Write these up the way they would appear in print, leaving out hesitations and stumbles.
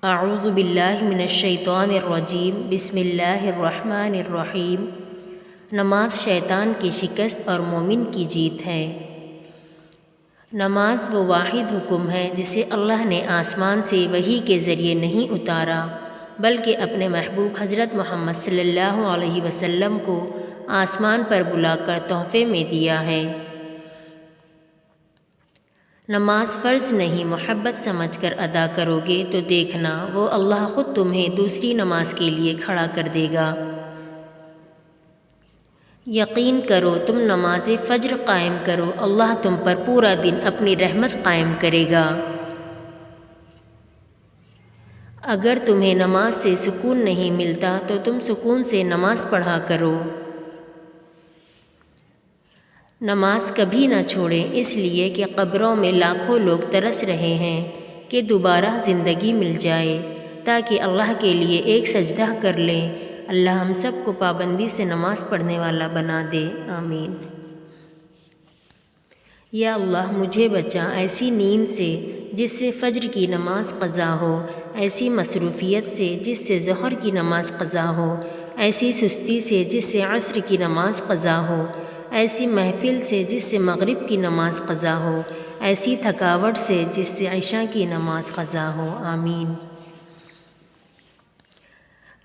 اعوذ باللہ من الشیطان الرجیم بسم اللہ الرحمن الرحیم۔ نماز شیطان کی شکست اور مومن کی جیت ہے۔ نماز وہ واحد حکم ہے جسے اللہ نے آسمان سے وحی کے ذریعے نہیں اتارا بلکہ اپنے محبوب حضرت محمد صلی اللہ علیہ وسلم کو آسمان پر بلا کر تحفے میں دیا ہے۔ نماز فرض نہیں محبت سمجھ کر ادا کرو گے تو دیکھنا وہ اللہ خود تمہیں دوسری نماز کے لیے کھڑا کر دے گا۔ یقین کرو تم نماز فجر قائم کرو، اللہ تم پر پورا دن اپنی رحمت قائم کرے گا۔ اگر تمہیں نماز سے سکون نہیں ملتا تو تم سکون سے نماز پڑھا کرو۔ نماز کبھی نہ چھوڑیں، اس لیے کہ قبروں میں لاکھوں لوگ ترس رہے ہیں کہ دوبارہ زندگی مل جائے تاکہ اللہ کے لیے ایک سجدہ کر لیں۔ اللہ ہم سب کو پابندی سے نماز پڑھنے والا بنا دے، آمین۔ یا اللہ مجھے بچا ایسی نیند سے جس سے فجر کی نماز قضا ہو، ایسی مصروفیت سے جس سے ظہر کی نماز قضا ہو، ایسی سستی سے جس سے عصر کی نماز قضا ہو، ایسی محفل سے جس سے مغرب کی نماز قضا ہو، ایسی تھکاوٹ سے جس سے عشاء کی نماز قضا ہو، آمین۔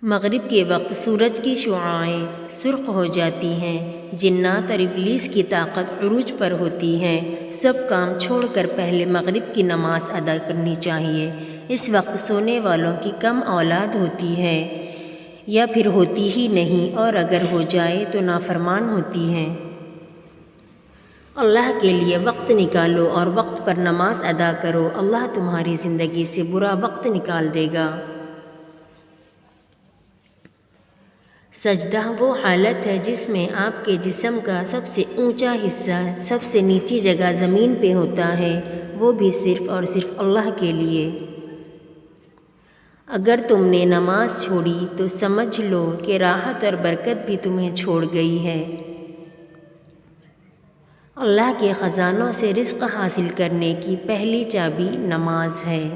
مغرب کے وقت سورج کی شعاعیں سرخ ہو جاتی ہیں، جنات اور ابلیس کی طاقت عروج پر ہوتی ہے۔ سب کام چھوڑ کر پہلے مغرب کی نماز ادا کرنی چاہیے۔ اس وقت سونے والوں کی کم اولاد ہوتی ہے یا پھر ہوتی ہی نہیں، اور اگر ہو جائے تو نافرمان ہوتی ہیں۔ اللہ کے لیے وقت نکالو اور وقت پر نماز ادا کرو، اللہ تمہاری زندگی سے برا وقت نکال دے گا۔ سجدہ وہ حالت ہے جس میں آپ کے جسم کا سب سے اونچا حصہ سب سے نیچی جگہ زمین پہ ہوتا ہے، وہ بھی صرف اور صرف اللہ کے لیے۔ اگر تم نے نماز چھوڑی تو سمجھ لو کہ راحت اور برکت بھی تمہیں چھوڑ گئی ہے۔ اللہ کے خزانوں سے رزق حاصل کرنے کی پہلی چابی نماز ہے۔